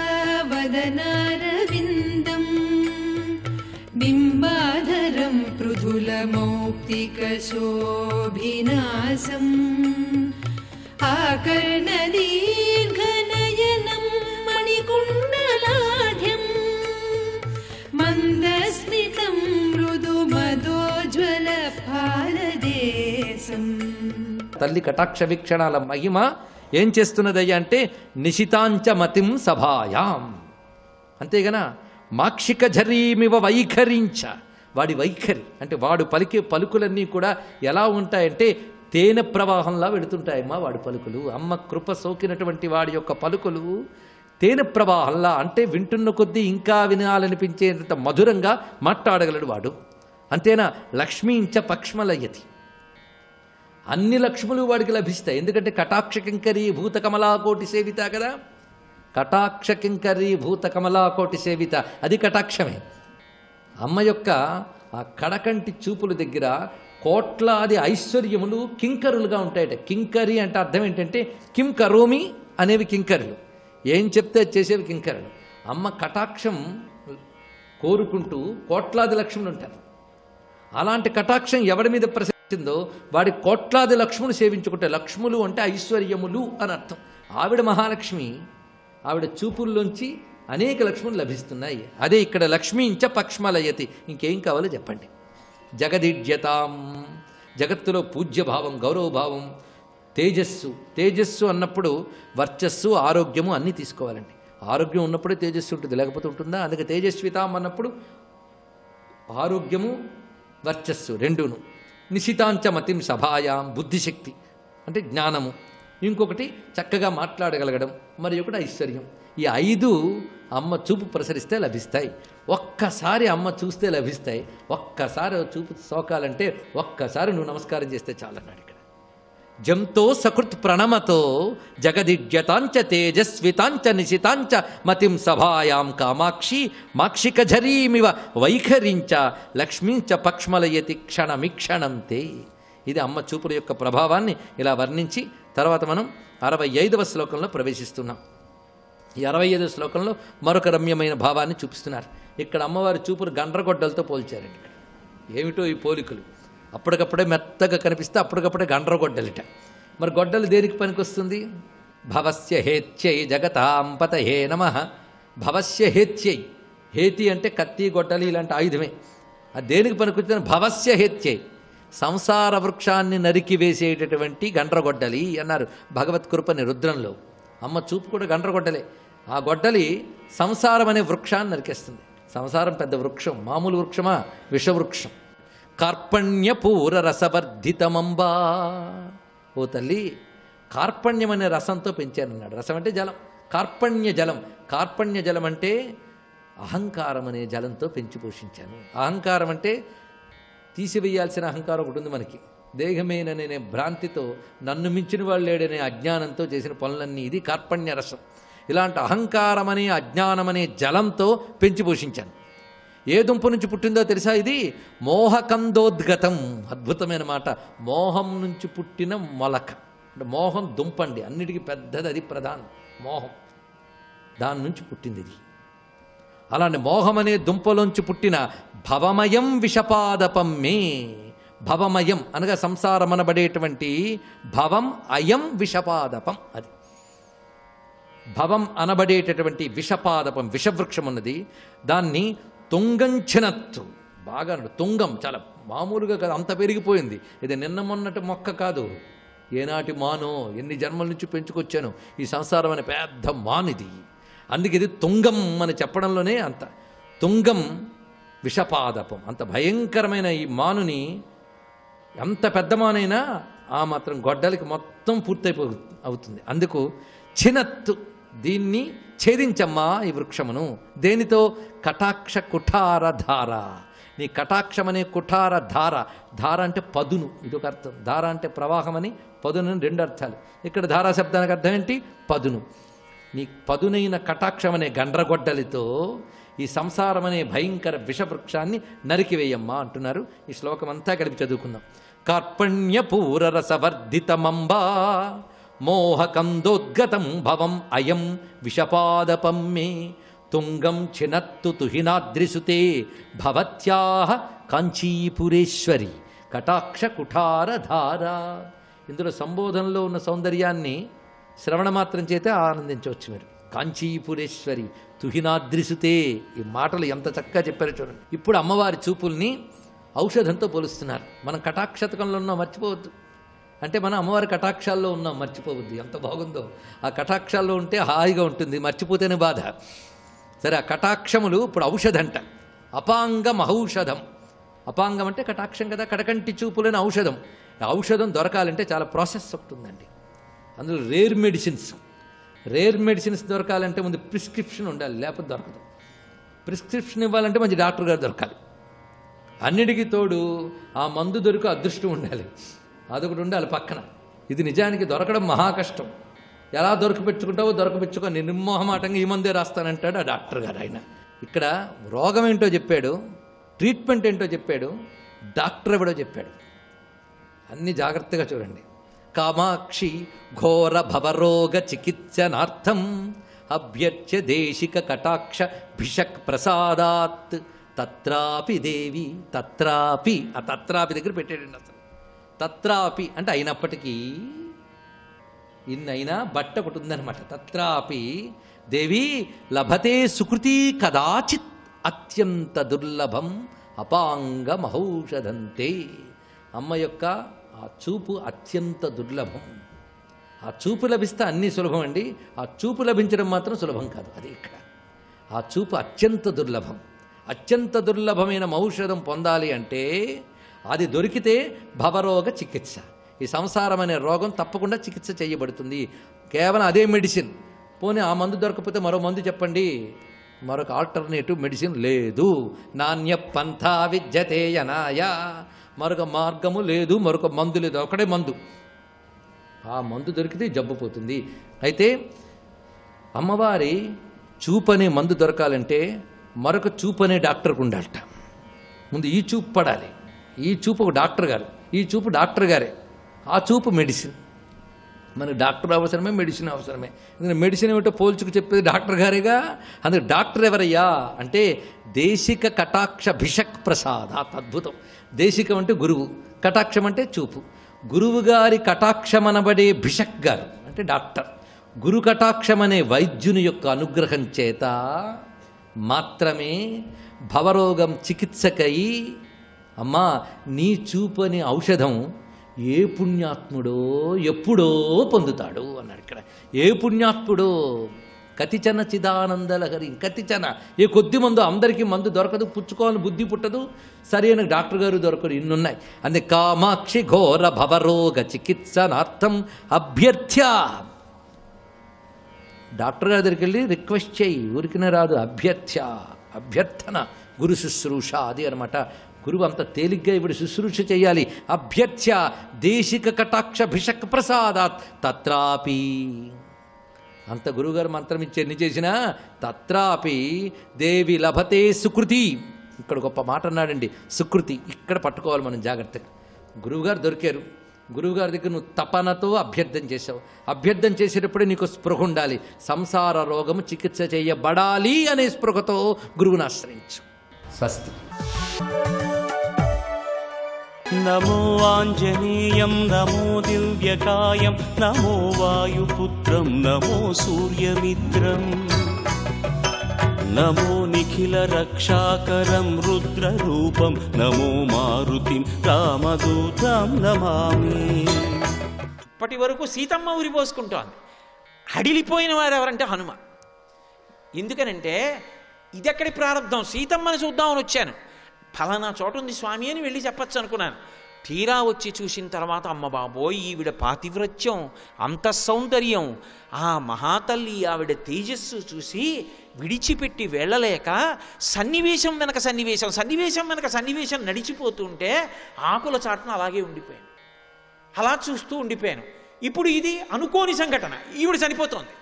బింబాధరం పృథులమౌక్తికశోభినాసం ఆకర్ణదీర్ఘనయనం మణికుండలాఢ్యం మందస్మితం మృదుమదోజ్వల భారదేశం. తల్లి కటాక్ష వీక్షణాల మహిమ ఏం చేస్తున్నదయ్యా అంటే నిశితాంచ మతిం సభాయాం. అంతేగనా మాక్షిక ఝరీమివ వైఖరించ, వాడి వైఖరి అంటే వాడు పలికే పలుకులన్నీ కూడా ఎలా ఉంటాయంటే తేనె ప్రవాహంలా వెళుతుంటాయమ్మా వాడి పలుకులు. అమ్మ కృప సోకినటువంటి వాడి యొక్క పలుకులు తేనె ప్రవాహంలా, అంటే వింటున్న కొద్దీ ఇంకా వినాలనిపించేంత మధురంగా మాట్లాడగలడు వాడు. అంతేనా లక్ష్మీంచ పక్ష్మలయతి, అన్ని లక్ష్ములు వాడికి లభిస్తాయి. ఎందుకంటే కటాక్ష కింకరీ భూత కమలాకోటి సేవిత కదా, కటాక్ష కింకరీ భూత కమలాకోటి సేవిత, అది కటాక్షమే. అమ్మ యొక్క ఆ కడకంటి చూపుల దగ్గర కోట్లాది ఐశ్వర్యములు కింకరులుగా ఉంటాయట. కింకరి అంటే అర్థం ఏంటంటే కిం కరోమి అనేవి కింకరులు, ఏం చెప్తే చేసేవి కింకరులు. అమ్మ కటాక్షం కోరుకుంటూ కోట్లాది లక్ష్ములు ఉంటారు. అలాంటి కటాక్షం ఎవడి మీద ప్రసరించిందో వాడి కోట్లాది లక్ష్ములు సేవించుకుంటే, లక్ష్ములు అంటే ఐశ్వర్యములు అని అర్థం. ఆవిడ మహాలక్ష్మి, ఆవిడ చూపుల్లోంచి అనేక లక్ష్ములు లభిస్తున్నాయి. అదే ఇక్కడ లక్ష్మీంచ పక్ష్మలయతి. ఇంకేం కావాలో చెప్పండి. జగదిడ్యతాం, జగత్తులో పూజ్యభావం, గౌరవభావం, తేజస్సు. తేజస్సు అన్నప్పుడు వర్చస్సు, ఆరోగ్యము అన్నీ తీసుకోవాలండి. ఆరోగ్యం ఉన్నప్పుడే తేజస్సు ఉంటుంది, లేకపోతే ఉంటుందా? అందుకే తేజస్వితాం అన్నప్పుడు ఆరోగ్యము వర్చస్సు రెండును. నిశితాంచ మతిం సభాయాం, బుద్ధిశక్తి అంటే జ్ఞానము, ఇంకొకటి చక్కగా మాట్లాడగలగడం, మరి ఒకటి ఐశ్వర్యం. ఈ 5 అమ్మ చూపు ప్రసరిస్తే లభిస్తాయి. ఒక్కసారి అమ్మ చూస్తే లభిస్తాయి. ఒక్కసారి చూపు సోకాలంటే ఒక్కసారి నువ్వు నమస్కారం చేస్తే చాలన్నాడు ఇక్కడ. జంతో సకృత్ ప్రణమతో జగదిడ్యతాంచ తేజస్వితాంచ నిశితాంచ మతిం సభాయాం కామాక్షి మాక్షిక ఝరీమివ వైఖరించ లక్ష్మీంచ పక్ష్మలయతి క్షణమిక్షణంతే. ఇది అమ్మ చూపుల యొక్క ప్రభావాన్ని ఇలా వర్ణించి తర్వాత మనం 65వ శ్లోకంలో ప్రవేశిస్తున్నాం. ఈ 65వ శ్లోకంలో మరొక రమ్యమైన భావాన్ని చూపిస్తున్నారు. ఇక్కడ అమ్మవారి చూపులు గండ్రగొడ్డలతో పోల్చారండి. ఇక్కడ ఏమిటో ఈ పోలికలు. అప్పటికప్పుడే మెత్తగా కనిపిస్తే అప్పటికప్పుడే గండ్రగొడ్డలిట. మరి గొడ్డలు దేనికి పనికొస్తుంది? భవస్య హేత్యై జగతాంపతహే నమః. భవస్య హేత్యై, హేతి అంటే కత్తి గొడ్డలి ఇలాంటి ఆయుధమే. అది దేనికి పనికొచ్చిందని భవస్య హేత్యై, సంసార వృక్షాన్ని నరికి వేసేటటువంటి గండ్రగొడ్డలి అన్నారు భగవత్కృపని రుద్రంలో. అమ్మ చూపు కూడా గండ్రగొడ్డలే. ఆ గొడ్డలి సంసారం అనే వృక్షాన్ని నరికేస్తుంది. సంసారం పెద్ద వృక్షం, మామూలు వృక్షమా? విషవృక్షం. కార్పణ్యపూర రసవర్ధితమంబా. ఓ తల్లి, కార్పణ్యం అనే రసంతో పెంచానన్నాడు. రసం అంటే జలం, కార్పణ్య జలం. కార్పణ్య జలం అంటే అహంకారం అనే జలంతో పెంచి పోషించాను. అహంకారం అంటే తీసివేయాల్సిన అహంకారం ఒకటి ఉంది మనకి. దేహమేననే భ్రాంతితో నన్ను మించిన వాళ్ళు లేడనే అజ్ఞానంతో చేసిన పనులన్నీ, ఇది కార్పణ్య రసం. ఇలాంటి అహంకారమనే అజ్ఞానమనే జలంతో పెంచి పోషించాను. ఏ దుంప నుంచి పుట్టిందో తెలుసా? ఇది మోహకందోద్గతం. అద్భుతమైన మాట. మోహం నుంచి పుట్టిన మొలక. అంటే మోహం దుంపండి, అన్నిటికీ పెద్దది, అది ప్రధానం. మోహం దాని నుంచి పుట్టింది ఇది. అలాంటి మోహం అనే దుంపలోంచి పుట్టిన భవమయం విషపాదపం మే. భవమయం అనగా సంసారం అనబడేటువంటి భవం అయం విషపాదపం. అది భవం అనబడేటటువంటి విషపాదపం, విషవృక్షం ఉన్నది. దాన్ని తుంగంచినత్తు. బాగా తుంగం, చాలా మామూలుగా కాదు, అంత పెరిగిపోయింది. ఇది నిన్న మొన్నటి మొక్క కాదు, ఏనాటి మానో, ఎన్ని జన్మల నుంచి పెంచుకొచ్చాను. ఈ సంసారం అనే పెద్ద మానిది. అందుకే ఇది తుంగం అని చెప్పడంలోనే అంత. తుంగం విషపాదపం. అంత భయంకరమైన ఈ మానుని, ఎంత పెద్ద మానైనా ఆ మాత్రం గొడ్డలికి మొత్తం అవుతుంది. అందుకు చినత్తు, దీన్ని ఛేదించమ్మా ఈ వృక్షమును. దేనితో? కటాక్ష కుఠార ధార. నీ కటాక్షం అనే కుఠార ధార. ధార అంటే పదును, ఇదొక అర్థం. ధార అంటే ప్రవాహమని, పదును అని రెండు అర్థాలు. ఇక్కడ ధారా శబ్దానికి అర్థం ఏంటి? పదును. నీ పదునైన కటాక్షం అనే గండ్రగొడ్డలితో ఈ సంసారం అనే భయంకర విషవృక్షాన్ని నరికివేయమ్మా అంటున్నారు. ఈ శ్లోకం అంతా కలిపి చదువుకుందాం. కార్పణ్యపూరరసవర్ధితమంబా మోహకందోద్గతం భవం అయం విషపాదపం మే తుంగం చినత్తు తుహినాద్రిసుతే భవత్యాహ కాంచీపురేశ్వరి కటాక్ష కుఠారధార. ఇందులో సంబోధనలో ఉన్న సౌందర్యాన్ని శ్రవణ మాత్రం చేతే ఆనందించవచ్చు మీరు. కాంచీపురేశ్వరి తుహినాద్రిసుతే. ఈ మాటలు ఎంత చక్కగా చెప్పారో చూడండి. ఇప్పుడు అమ్మవారి చూపుల్ని ఔషధంతో పోలుస్తున్నారు. మనం కటాక్షతకంలో ఉన్నాం, మర్చిపోవద్దు. అంటే మనం అమ్మవారి కటాక్షాల్లో ఉన్నాం, మర్చిపోవద్దు. ఎంత బాగుందో ఆ కటాక్షాల్లో ఉంటే హాయిగా ఉంటుంది, మర్చిపోతేనే బాధ. సరే, ఆ కటాక్షములు ఇప్పుడు ఔషధంట. అపాంగం ఔషధం. అపాంగం అంటే కటాక్షం కదా, కడకంటి చూపులని ఔషధం. ఔషధం దొరకాలంటే చాలా ప్రాసెస్ ఉంటుందండి. అందులో రేర్ మెడిసిన్స్ దొరకాలంటే ముందు ప్రిస్క్రిప్షన్ ఉండాలి, లేకపోతే దొరకదు. ప్రిస్క్రిప్షన్ ఇవ్వాలంటే మంచి డాక్టర్ గారు దొరకాలి. అన్నిటికీ తోడు ఆ మందు దొరికి అదృష్టం ఉండాలి, అదొకటి ఉండాలి పక్కన. ఇది నిజానికి దొరకడం మహా కష్టం. ఎలా దొరకపెట్టుకుంటావో దొరకపెట్టుకో, నిర్మోహమాటంగా ఈ మందే రాస్తానంటాడు ఆ డాక్టర్ గారు. ఆయన ఇక్కడ రోగం ఏంటో చెప్పాడు, ట్రీట్మెంట్ ఏంటో చెప్పాడు, డాక్టర్ ఎవడో చెప్పాడు. అన్ని జాగ్రత్తగా చూడండి. కామాక్షి ఘోర భవరోగ చికిత్సనార్థం అభ్యర్చ్య దేశిక కటాక్ష భిషక్ ప్రసాదాత్ తత్రాపి దేవి. తత్రాపి, ఆ తత్రాపి దగ్గర పెట్టాడండి. అసలు తత్రాపి అంటే అయినప్పటికీ, ఇన్నైనా బట్ట ఒకటి ఉందన్నమాట. తత్రాపి దేవి లభతే సుకృతి కదాచిత్ అత్యంత దుర్లభం అపాంగమహౌషధంతే. అమ్మ యొక్క ఆ చూపు అత్యంత దుర్లభం. ఆ చూపు లభిస్తే అన్నీ సులభం అండి, ఆ చూపు లభించడం మాత్రం సులభం కాదు. అది ఇక్కడ ఆ చూపు అత్యంత దుర్లభం. అత్యంత దుర్లభమైన ఔషధం పొందాలి అంటే అది దొరికితే భవరోగ చికిత్స. ఈ సంసారం అనే రోగం తప్పకుండా చికిత్స చేయబడుతుంది. కేవలం అదే మెడిసిన్. పోనీ ఆ మందు దొరకకపోతే మరో మందు చెప్పండి. మరొక ఆల్టర్నేటివ్ మెడిసిన్ లేదు. నాణ్య పంథా విద్యతే యనాయ. మరొక మార్గము లేదు, మరొక మందు లేదు, ఒకటే మందు. ఆ మందు దొరికితే జబ్బు పోతుంది. అయితే అమ్మవారి చూపు అనే మందు దొరకాలంటే మరొక చూపు అనే డాక్టర్కు ఉండాలట. ముందు ఈ చూపు పడాలి. ఈ చూపు ఒక డాక్టర్ గారు, ఈ చూపు డాక్టర్ గారే, ఆ చూపు మెడిసిన్. మనకు డాక్టర్ అవసరమే, మెడిసిన్ అవసరమే. ఎందుకంటే మెడిసిన్ ఏమిటో పోల్చుకు చెప్పేది డాక్టర్ గారేగా. అందుకే డాక్టర్ ఎవరయ్యా అంటే దేశిక కటాక్ష భిషక్ ప్రసాదాత్. అద్భుతం. దేశికం అంటే గురువు, కటాక్షం అంటే చూపు. గురువు గారి కటాక్షం అనబడే భిషక్ గారు అంటే డాక్టర్. గురు కటాక్షం అనే వైద్యుని యొక్క అనుగ్రహం చేత మాత్రమే భవరోగం చికిత్సకై అమ్మా నీ చూపు అనే ఔషధం ఏ పుణ్యాత్ముడో ఎప్పుడో పొందుతాడు అన్నాడు ఇక్కడ. ఏ పుణ్యాత్ముడో కతిచన చిదానందలహరి. కతిచన ఏ కొద్ది మందు, అందరికీ మందు దొరకదు, పుచ్చుకోవాలని బుద్ధి పుట్టదు, సరైన డాక్టర్ గారు దొరకరు, ఇన్నున్నాయి. అందుకే కామాక్షి ఘోర భవరోగ చికిత్సనార్థం అభ్యర్థ్య. డాక్టర్ గారి దగ్గరికి వెళ్ళి రిక్వెస్ట్ చేయి, ఊరికినే రాదు. అభ్యర్థన గురు శుశ్రూష అది అనమాట. గురువు అంత తేలిగ్గా ఇప్పుడు శుశ్రూష చేయాలి. అభ్యర్థ్య దేశిక కటాక్ష భిషక్ ప్రసాదాత్ తత్రాపి. అంత గురువుగారు మంత్రం ఇచ్చి ఎన్ని చేసినా తత్రాపి దేవి లభతే సుకృతి. ఇక్కడ గొప్ప మాట అన్నాడండి, సుకృతి. ఇక్కడ పట్టుకోవాలి మనం జాగ్రత్తగా. గురువుగారు దొరికారు, గురువుగారి దగ్గర నువ్వు తపనతో అభ్యర్థన చేసావు. అభ్యర్థన చేసేటప్పుడే నీకు స్పృహ ఉండాలి. సంసార రోగము చికిత్స చేయబడాలి అనే స్పృహతో గురువుని ఆశ్రయించు. స్వస్తి. నమో ఆంజనేయం నమో దివ్యకాయం నమో వాయుపుత్రం నమో సూర్యమిత్రం నమో నిఖిల రక్షాకరం రుద్రరూపం నమో మారుతిం రామదూతం నమామి. ఇప్పటి వరకు సీతమ్మ ఉరిపోసుకుంటోంది. హడిలిపోయిన వారు ఎవరంటే హనుమ. ఎందుకనంటే ఇదెక్కడి ప్రారంభం, సీతమ్మని చూద్దామని వచ్చాను, ఫలానా చోట ఉంది స్వామి అని వెళ్ళి చెప్పచ్చు అనుకున్నాను. తీరా వచ్చి చూసిన తర్వాత అమ్మ బాబోయ్, ఈవిడ పాతివ్రత్యం, అంత సౌందర్యం, ఆ మహాతల్లి ఆవిడ తేజస్సు చూసి విడిచిపెట్టి వెళ్ళలేక సన్నివేశం వెనక సన్నివేశం, సన్నివేశం వెనక సన్నివేశం నడిచిపోతుంటే ఆకుల చాటున అలాగే ఉండిపోయాను. అలా చూస్తూ ఉండిపోయాను. ఇప్పుడు ఇది అనుకోని సంఘటన, ఈవిడ చనిపోతోంది.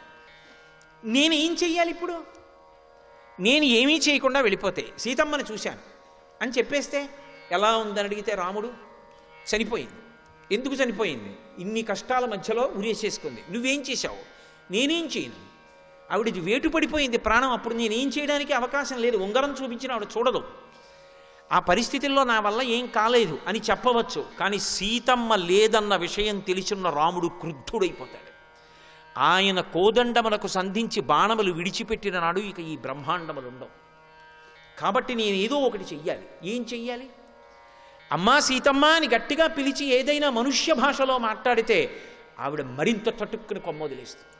నేను ఏం చెయ్యాలి ఇప్పుడు? నేను ఏమీ చేయకుండా వెళ్ళిపోతే సీతమ్మని చూశాను అని చెప్పేస్తే ఎలా ఉందని అడిగితే రాముడు చనిపోయింది. ఎందుకు చనిపోయింది? ఇన్ని కష్టాల మధ్యలో ఉరేసేసుకుంది. నువ్వేం చేశావు? నేనేం చేయను. ఆవిడది వేటు పడిపోయింది ప్రాణం. అప్పుడు నేనేం చేయడానికి అవకాశం లేదు. ఉంగరం చూపించిన ఆవిడ చూడదు. ఆ పరిస్థితుల్లో నా వల్ల ఏం కాలేదు అని చెప్పవచ్చు. కానీ సీతమ్మ లేదన్న విషయం తెలిసిన రాముడు క్రుద్ధుడైపోతాడు. ఆయన కోదండములకు సంధించి బాణములు విడిచిపెట్టిన నాడు ఇక ఈ బ్రహ్మాండములు ఉండవు. కాబట్టి నేను ఏదో ఒకటి చెయ్యాలి. ఏం చెయ్యాలి? అమ్మా సీతమ్మ అని గట్టిగా పిలిచి ఏదైనా మనుష్య భాషలో మాట్లాడితే ఆవిడ మరింత తట్టుక్కుని కొమ్మొదిలేస్తుంది.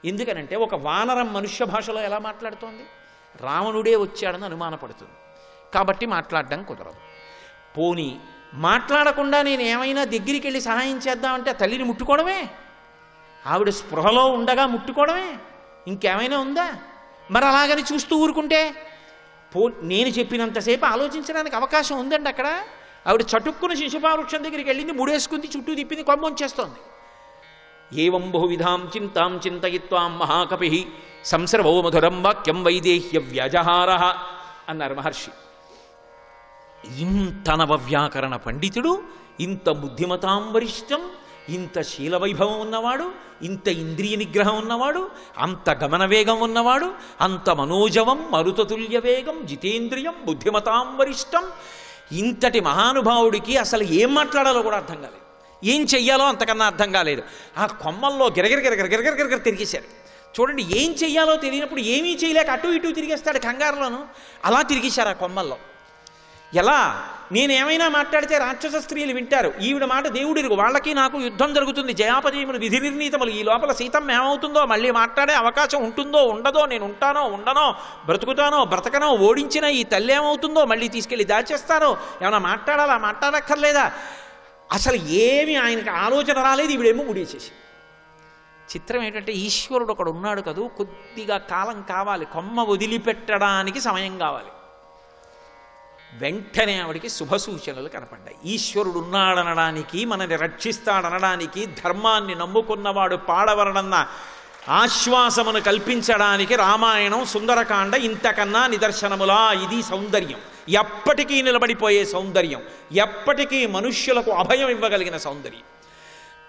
ఎందుకనంటే ఒక వానరం మనుష్య భాషలో ఎలా మాట్లాడుతోంది? రావణుడే వచ్చాడని అనుమానపడుతుంది. కాబట్టి మాట్లాడడం కుదరదు. పోనీ మాట్లాడకుండా నేను ఏమైనా దగ్గరికి వెళ్ళి సహాయం చేద్దామంటే తల్లిని ముట్టుకోవడమే, ఆవిడ స్పృహలో ఉండగా ముట్టుకోవడమే, ఇంకేమైనా ఉందా? మరి అలాగని చూస్తూ ఊరుకుంటే నేను చెప్పినంతసేపు ఆలోచించడానికి అవకాశం ఉందండి. అక్కడ ఆవిడ చటుక్కున శిశుపావృక్షం దగ్గరికి వెళ్ళింది, ముడేసుకుంది, చుట్టూ తిప్పింది, కొమ్మొంచేస్తోంది. ఏవం బహువిధాం చింతాం చింతయిత్వాం మహాకపి సంసర్వో మధురం వాక్యం వైదేహ్య వ్యజహార అన్నారు మహర్షి. ఇంత నవవ్యాకరణ పండితుడు, ఇంత బుద్ధిమతాం వరిష్టం, ఇంత శీలవైభవం ఉన్నవాడు, ఇంత ఇంద్రియ నిగ్రహం ఉన్నవాడు, అంత గమన వేగం ఉన్నవాడు, అంత మనోజవం మరుతతుల్య వేగం జితేంద్రియం బుద్ధిమతాం వరిష్టం, ఇంతటి మహానుభావుడికి అసలు ఏం మాట్లాడాలో కూడా అర్థం కాలేదు, ఏం చెయ్యాలో అంతకన్నా అర్థం కాలేదు. ఆ కొమ్మల్లో గిరగిర తిరిగేశారు. చూడండి, ఏం చెయ్యాలో తెలియనప్పుడు ఏమీ చేయలేక అటు ఇటు తిరిగేస్తాడు కంగారులోను. అలా తిరిగేశారు ఆ కొమ్మల్లో. ఎలా? నేనేమైనా మాట్లాడితే రాక్షస స్త్రీలు వింటారు, ఈవిడ మాట దేవుడిరుగు, వాళ్ళకి నాకు యుద్ధం జరుగుతుంది, జయాపజయములు విధి నిర్ణీతములు, ఈ లోపల సీతమ్మ ఏమవుతుందో, మళ్ళీ మాట్లాడే అవకాశం ఉంటుందో ఉండదో, నేను ఉంటానో ఉండనో, బ్రతుకుతానో బ్రతకనో, ఓడించిన ఈ తల్లి ఏమవుతుందో, మళ్ళీ తీసుకెళ్ళి దాచేస్తారో, ఏమైనా మాట్లాడాలా మాట్లాడక్కర్లేదా, అసలు ఏమి ఆయనకి ఆలోచన రాలేదు. ఈవిడేమో ముడేసేసి. చిత్రం ఏంటంటే ఈశ్వరుడు ఒకడు ఉన్నాడు కదూ, కొద్దిగా కాలం కావాలి, కొమ్మ వదిలిపెట్టడానికి సమయం కావాలి. వెంటనే ఆవిడికి శుభ సూచనలు కనపడ్డాయి. ఈశ్వరుడు ఉన్నాడనడానికి, మనని రక్షిస్తాడనడానికి, ధర్మాన్ని నమ్ముకున్నవాడు పాడవరడన్న ఆశ్వాసమును కల్పించడానికి రామాయణం సుందరకాండ ఇంతకన్నా నిదర్శనములా. ఇది సౌందర్యం, ఎప్పటికీ నిలబడిపోయే సౌందర్యం, ఎప్పటికీ మనుష్యులకు అభయం ఇవ్వగలిగిన సౌందర్యం.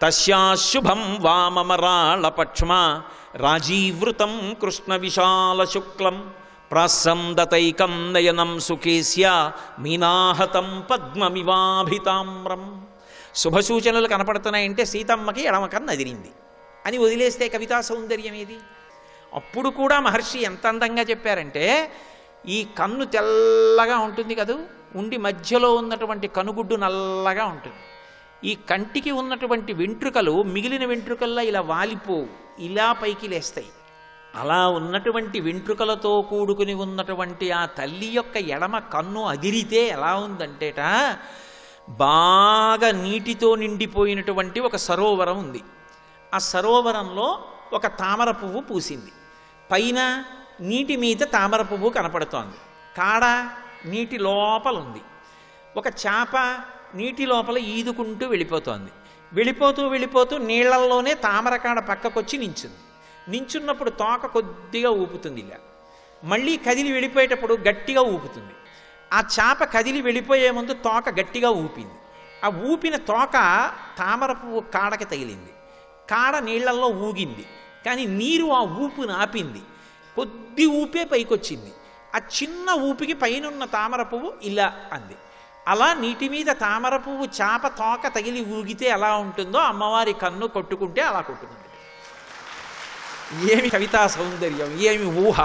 తస్యాశుభం వామమరాళపక్ష్మ రాజీవృతం కృష్ణ విశాల శుక్లం ప్రాసందతైకం నయనం సుకేశ్య మీనాహతం పద్మమివాభితామ్రం. శుభసూచనలు కనపడుతున్నాయంటే సీతమ్మకి ఎడమ కన్ను అదిరింది అని వదిలేస్తే కవితా సౌందర్యం ఏది? అప్పుడు కూడా మహర్షి ఎంత అందంగా చెప్పారంటే, ఈ కన్ను తెల్లగా ఉంటుంది కదూ, ఉండి మధ్యలో ఉన్నటువంటి కనుగుడ్డు నల్లగా ఉంటుంది. ఈ కంటికి ఉన్నటువంటి వెంట్రుకలు మిగిలిన వెంట్రుకల్లా ఇలా వాలిపోవు, ఇలా పైకి లేస్తాయి. అలా ఉన్నటువంటి వెంట్రుకలతో కూడుకుని ఉన్నటువంటి ఆ తల్లి యొక్క ఎడమ కన్ను అదిరితే ఎలా ఉందంటేట, బాగా నీటితో నిండిపోయినటువంటి ఒక సరోవరం ఉంది. ఆ సరోవరంలో ఒక తామర పువ్వు పూసింది. పైన నీటి మీద తామర పువ్వు కనపడుతోంది. కాడ నీటి లోపల ఉంది. ఒక చేప నీటి లోపల ఈదుకుంటూ వెళ్ళిపోతోంది. వెళ్ళిపోతూ వెళ్ళిపోతూ నీళ్లల్లోనే తామరకాడ పక్కకొచ్చి నించుంది. నించున్నప్పుడు తోక కొద్దిగా ఊపుతుంది ఇలా, మళ్ళీ కదిలి వెళ్ళిపోయేటప్పుడు గట్టిగా ఊపుతుంది. ఆ చేప కదిలి వెళ్ళిపోయే ముందు తోక గట్టిగా ఊపింది. ఆ ఊపిన తోక తామర పువ్వు కాడకి తగిలింది. కాడ నీళ్లలో ఊగింది, కానీ నీరు ఆ ఊపును ఆపింది. కొద్ది ఊపే పైకొచ్చింది. ఆ చిన్న ఊపికి పైనున్న తామర పువ్వు ఇలా అంది. అలా నీటి మీద తామర పువ్వు చేప తోక తగిలి ఊగితే ఎలా ఉంటుందో అమ్మవారి కన్ను కొట్టుకుంటే అలా కొట్టుకుంది. ఏమి కవితా సౌందర్యం, ఏమి ఊహ!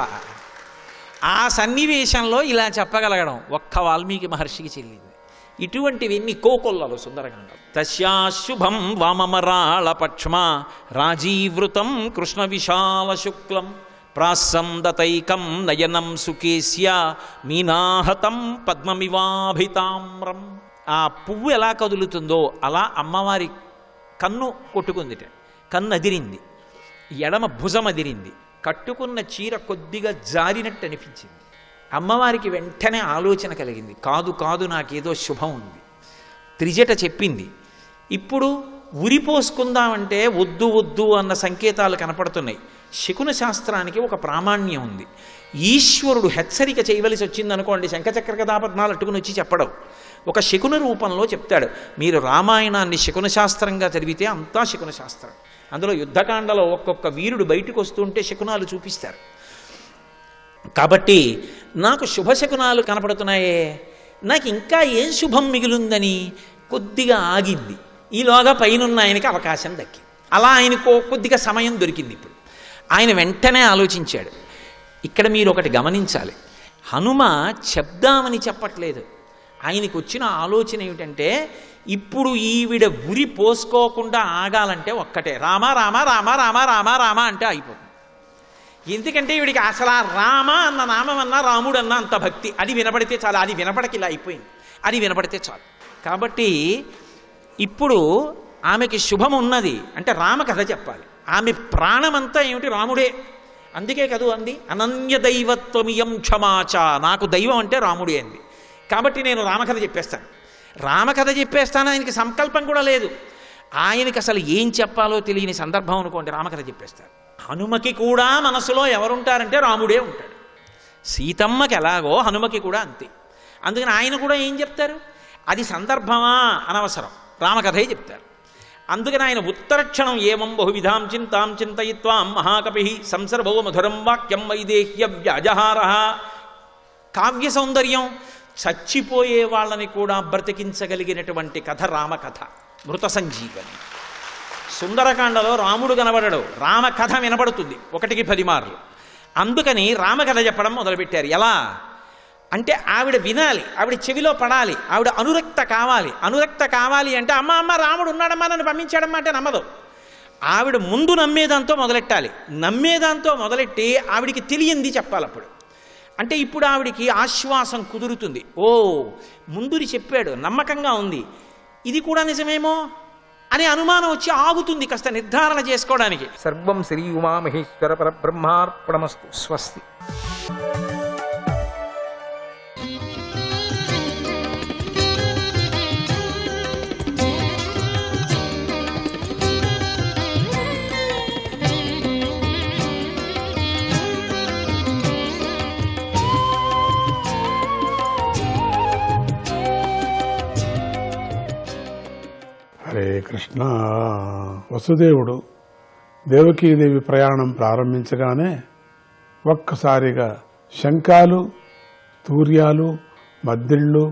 ఆ సన్నివేశంలో ఇలా చెప్పగలగడం ఒక్క వాల్మీకి మహర్షికి చెల్లింది. ఇటువంటివన్నీ కోకొల్లలు సుందరకాండం. తస్యాశుభం వామమరాళపక్ష్మ రాజీవృతం కృష్ణ విశాల శుక్లం ప్రాసందతైకం నయనం సుకేశ్య మీనాహతం పద్మమివాభితామ్రం. ఆ పువ్వు ఎలా కదులుతుందో అలా అమ్మవారి కన్ను కొట్టుకుందిట. కన్ను అదిరింది, ఎడమ భుజం అదిరింది, కట్టుకున్న చీర కొద్దిగా జారినట్టు అనిపించింది. అమ్మవారికి వెంటనే ఆలోచన కలిగింది, కాదు కాదు నాకేదో శుభం ఉంది. త్రిజట చెప్పింది, ఇప్పుడు ఉరిపోసుకుందామంటే వద్దు వద్దు అన్న సంకేతాలు కనపడుతున్నాయి. శకున శాస్త్రానికి ఒక ప్రామాణ్యం ఉంది. ఈశ్వరుడు హెచ్చరిక చేయవలసి వచ్చిందనుకోండి, శంఖచక్ర గదాపద్మాలు అట్టుకుని వచ్చి చెప్పడం, ఒక శకున రూపంలో చెప్తాడు. మీరు రామాయణాన్ని శకున శాస్త్రంగా చదివితే అంతా శకున శాస్త్రం. అందులో యుద్ధకాండలో ఒక్కొక్క వీరుడు బయటకు వస్తుంటే శకునాలు చూపిస్తారు. కాబట్టి నాకు శుభశకునాలు కనపడుతున్నాయే, నాకు ఇంకా ఏం శుభం మిగిలిందని కొద్దిగా ఆగింది. ఈలోగా పైనున్న ఆయనకి అవకాశం దక్కింది. అలా ఆయనకు కొద్దిగా సమయం దొరికింది. ఇప్పుడు ఆయన వెంటనే ఆలోచించాడు. ఇక్కడ మీరు ఒకటి గమనించాలి, హనుమ చెప్దామని చెప్పట్లేదు. ఆయనకు వచ్చిన ఆలోచన ఏమిటంటే, ఇప్పుడు ఈవిడ ఉరి పోసుకోకుండా ఆగాలంటే ఒక్కటే, రామ రామ రామ రామ రామ రామ అంటే అయిపోతుంది. ఎందుకంటే ఈవిడికి అసలు ఆ రామ అన్న నామం అన్నా రాముడు అన్న అంత భక్తి. అది వినపడితే చాలు. అది వినపడకి ఇలా అయిపోయింది, అది వినపడితే చాలు. కాబట్టి ఇప్పుడు ఆమెకి శుభం ఉన్నది అంటే రామ కథ చెప్పాలి. ఆమె ప్రాణమంతా ఏమిటి? రాముడే. అందుకే కదూ అంది, అనన్య దైవత్వమియం క్షమాచ, నాకు దైవం అంటే రాముడే అంది. కాబట్టి నేను రామకథ చెప్పేస్తాను. రామకథ చెప్పేస్తాను. ఆయనకి సంకల్పం కూడా లేదు. ఆయనకి అసలు ఏం చెప్పాలో తెలియని సందర్భం అనుకోండి, రామకథ చెప్పేస్తారు. హనుమకి కూడా మనసులో ఎవరుంటారంటే రాముడే ఉంటాడు. సీతమ్మకి ఎలాగో హనుమకి కూడా అంతే. అందుకని ఆయన కూడా ఏం చెప్తారు? అది సందర్భమా అనవసరం, రామకథే చెప్తారు. అందుకని ఆయన ఉత్తరక్షణం ఏమం బహువిధాం చింతాం చింతయిత్వాం మహాకపి సంసర్భో మధురం వాక్యం వైదేహ్య వ్యాజహార. కావ్య సౌందర్యం, చచ్చిపోయే వాళ్ళని కూడా బ్రతికించగలిగినటువంటి కథ రామకథ, మృత సంజీవని. సుందరకాండలో రాముడు కనబడడు, రామకథ వినబడుతుంది 1కి 10 మార్లు. అందుకని రామకథ చెప్పడం మొదలుపెట్టారు. ఎలా అంటే ఆవిడ వినాలి, ఆవిడ చెవిలో పడాలి, ఆవిడ అనురక్త కావాలి. అనురక్త కావాలి అంటే అమ్మ అమ్మ రాముడు ఉన్నాడమ్మా నన్ను పంపించాడమ్మా అంటే నమ్మదు. ఆవిడ ముందు నమ్మేదాంతో మొదలెట్టాలి. నమ్మేదాంతో మొదలెట్టి ఆవిడికి తెలియంది చెప్పాలి. అప్పుడు అంటే ఇప్పుడు ఆవిడికి ఆశ్వాసం కుదురుతుంది. ఓ ముందుని చెప్పాడు, నమ్మకంగా ఉంది, ఇది కూడా నిజమేమో అనే అనుమానం వచ్చి ఆగుతుంది కాస్త నిర్ధారణ చేసుకోవడానికి. సర్వం శ్రీ ఉమామహేశ్వర పరబ్రహ్మార్పణమస్తు. స్వస్తి. హరే కృష్ణ. వసుదేవుడు దేవకీదేవి ప్రయాణం ప్రారంభించగానే ఒక్కసారిగా శంఖాలు, తూర్యాలు, మద్దిళ్ళు,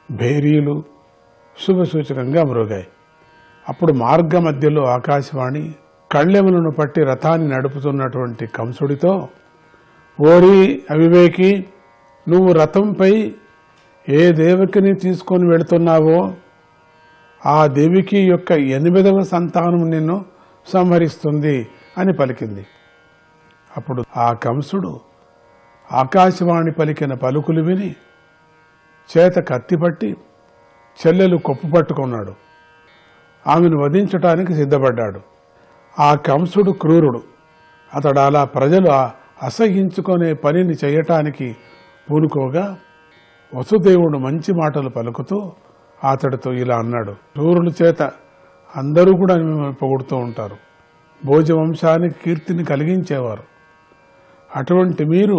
భేరీలు శుభసూచకంగా మ్రోగాయి. అప్పుడు మార్గ మధ్యలో ఆకాశవాణి కళ్ళెములను పట్టి రథాన్ని నడుపుతున్నటువంటి కంసుడితో, ఓరి అవివేకి, నువ్వు రథంపై ఏ దేవకిని తీసుకొని వెళుతున్నావో ఆ దేవికి యొక్క 8వ సంతానం నిన్ను సంహరిస్తుంది అని పలికింది. అప్పుడు ఆ కంసుడు ఆకాశవాణి పలికిన పలుకులు విని చేత కత్తిపట్టి చెల్లెలు కొప్పు పట్టుకున్నాడు. ఆమెను వధించటానికి సిద్ధపడ్డాడు. ఆ కంసుడు క్రూరుడు. అతడు అలా ప్రజలు అసహించుకునే పనిని చేయటానికి పూనుకోగా వసుదేవుడు మంచి మాటలు పలుకుతూ అతడితో ఇలా అన్నాడు. క్రూరుల చేత అందరూ కూడా పొగుడుతూ ఉంటారు. భోజవంశానికి కీర్తిని కలిగించేవారు. అటువంటి మీరు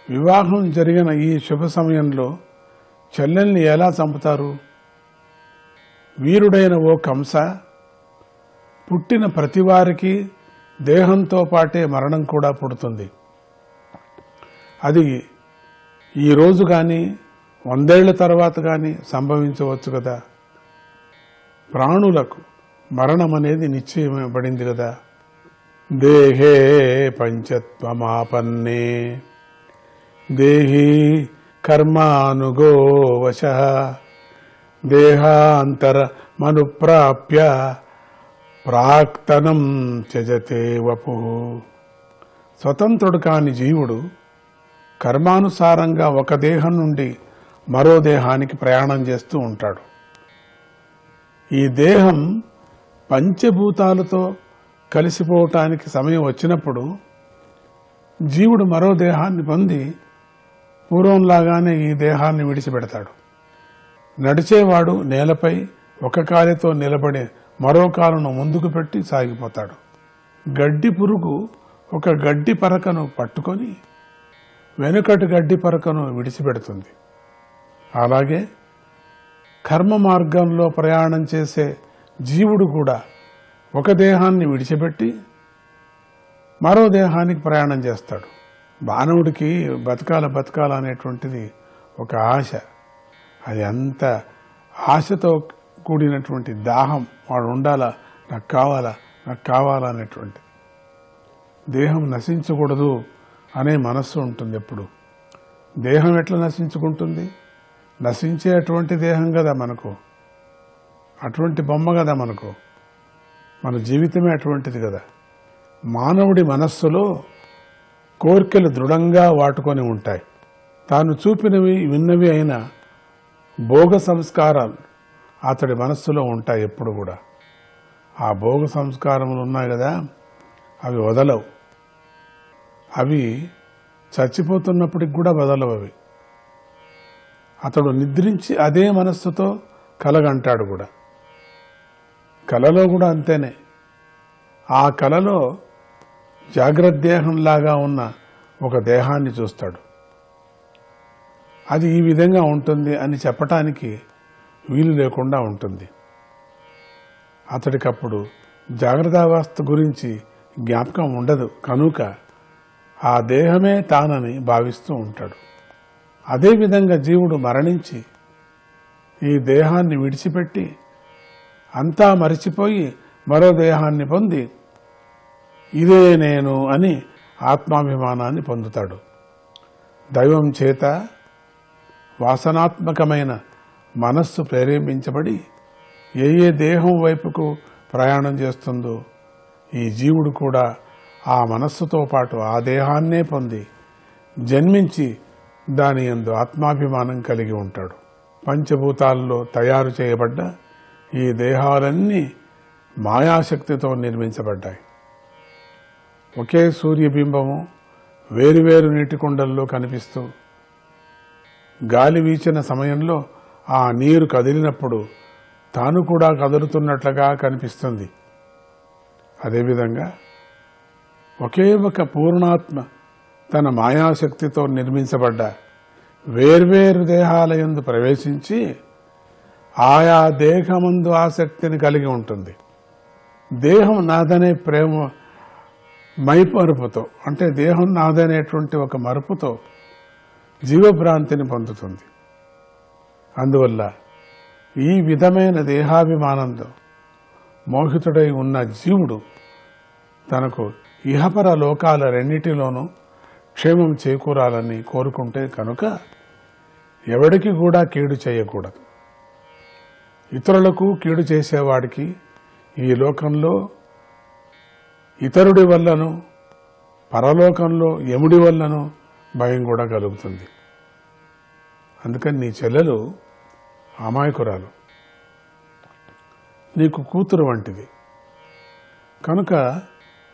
వివాహం జరిగిన ఈ శుభ సమయంలో చెల్లెల్ని ఎలా చంపుతారు? వీరుడైన ఓ కంస, పుట్టిన ప్రతివారికి దేహంతో పాటే మరణం కూడా పుడుతుంది. అది ఈ రోజు కానీ 100 ఏళ్ల తర్వాత కానీ సంభవించవచ్చు కదా. ప్రాణులకు మరణం అనేది నిశ్చయపడింది కదా. దేహే పంచత్వమాపన్నే దేహి కర్మానుగో వశః దేహాంతర మనుప్రాప్య ప్రాక్తనం త్యజతే వపుః. స్వతంత్రుడు కాని జీవుడు కర్మానుసారంగా ఒక దేహం నుండి మరో దేహానికి ప్రయాణం చేస్తూ ఉంటాడు. ఈ దేహం పంచభూతాలతో కలిసిపోవటానికి సమయం వచ్చినప్పుడు జీవుడు మరో దేహాన్ని పొంది పూర్వంలాగానే ఈ దేహాన్ని విడిచిపెడతాడు. నడిచేవాడు నేలపై ఒక కాలితో నిలబడి మరో కాలును ముందుకు పెట్టి సాగిపోతాడు. గడ్డి పురుగు ఒక గడ్డి పరకను పట్టుకొని వెనుకటి గడ్డి పరకను విడిచిపెడుతుంది. అలాగే కర్మ మార్గంలో ప్రయాణం చేసే జీవుడు కూడా ఒక దేహాన్ని విడిచిపెట్టి మరో దేహానికి ప్రయాణం చేస్తాడు. మానవుడికి బతకాల అనేటువంటిది ఒక ఆశ. అది అంత ఆశతో కూడినటువంటి దాహం. వాడు ఉండాలా, నాకు కావాలా అనేటువంటి దేహం నశించకూడదు అనే మనస్సు ఉంటుంది ఎప్పుడు. దేహం ఎట్లా నశించుకుంటుంది? నశించేటువంటి దేహం కదా మనకు, అటువంటి బొమ్మ కదా మనకు, మన జీవితమే అటువంటిది కదా. మానవుడి మనస్సులో కోర్కెలు దృఢంగా వాటుకొని ఉంటాయి. తాను చూపినవి విన్నవి అయిన భోగ సంస్కారాలు అతడి మనస్సులో ఉంటాయి ఎప్పుడు కూడా. ఆ భోగ సంస్కారములు ఉన్నాయి కదా, అవి వదలవు. అవి చచ్చిపోతున్నప్పటికి కూడా వదలవు. అవి అతడు నిద్రించి అదే మనస్సుతో కలగంటాడు కూడా. కలలో కూడా అంతేనే. ఆ కలలో జాగ్రత్త దేహంలాగా ఉన్న ఒక దేహాన్ని చూస్తాడు. అది ఈ విధంగా ఉంటుంది అని చెప్పటానికి వీలు లేకుండా ఉంటుంది. అతడికప్పుడు జాగ్రత్తావస్థ గురించి జ్ఞాపకం ఉండదు కనుక ఆ దేహమే తానని భావిస్తూ ఉంటాడు. అదేవిధంగా జీవుడు మరణించి ఈ దేహాన్ని విడిచిపెట్టి అంతా మరిచిపోయి మరో దేహాన్ని పొంది ఇదే నేను అని ఆత్మాభిమానాన్ని పొందుతాడు. దైవం చేత వాసనాత్మకమైన మనస్సు ప్రేరేపించబడి ఏ దేహం వైపుకు ప్రయాణం చేస్తుందో ఈ జీవుడు కూడా ఆ మనస్సుతో పాటు ఆ దేహాన్నే పొంది జన్మించి దాని యందు ఆత్మాభిమానం కలిగి ఉంటాడు. పంచభూతాల్లో తయారు చేయబడ్డ ఈ దేహాలన్నీ మాయాశక్తితో నిర్మించబడ్డాయి. ఒకే సూర్యబింబము వేరువేరు నీటి కుండల్లో కనిపిస్తూ గాలి వీచిన సమయంలో ఆ నీరు కదిలినప్పుడు తాను కూడా కదులుతున్నట్లుగా కనిపిస్తుంది. అదేవిధంగా ఒకే ఒక పూర్ణాత్మ తన మాయాశక్తితో నిర్మించబడ్డ వేర్వేరు దేహాలయందు ప్రవేశించి ఆయా దేహమందు ఆసక్తిని కలిగి ఉంటుంది. దేహం నాదనే ప్రేమ మైమరుపుతో, అంటే దేహం నాదనేటువంటి ఒక మరుపుతో జీవభ్రాంతిని పొందుతుంది. అందువల్ల ఈ విధమైన దేహాభిమానంతో మోహితుడై ఉన్న జీవుడు తనకు ఇహపర లోకాల రెండిటిలోనూ క్షేమం చేకూరాలని కోరుకుంటే కనుక ఎవడికి కూడా కీడు చేయకూడదు. ఇతరులకు కీడు చేసేవాడికి ఈ లోకంలో ఇతరుడి వల్లను, పరలోకంలో యముడి వల్లను భయం కూడా కలుగుతుంది. అందుకని నీ చెల్లెలు అమాయకురాలు, నీకు కూతురు వంటిది కనుక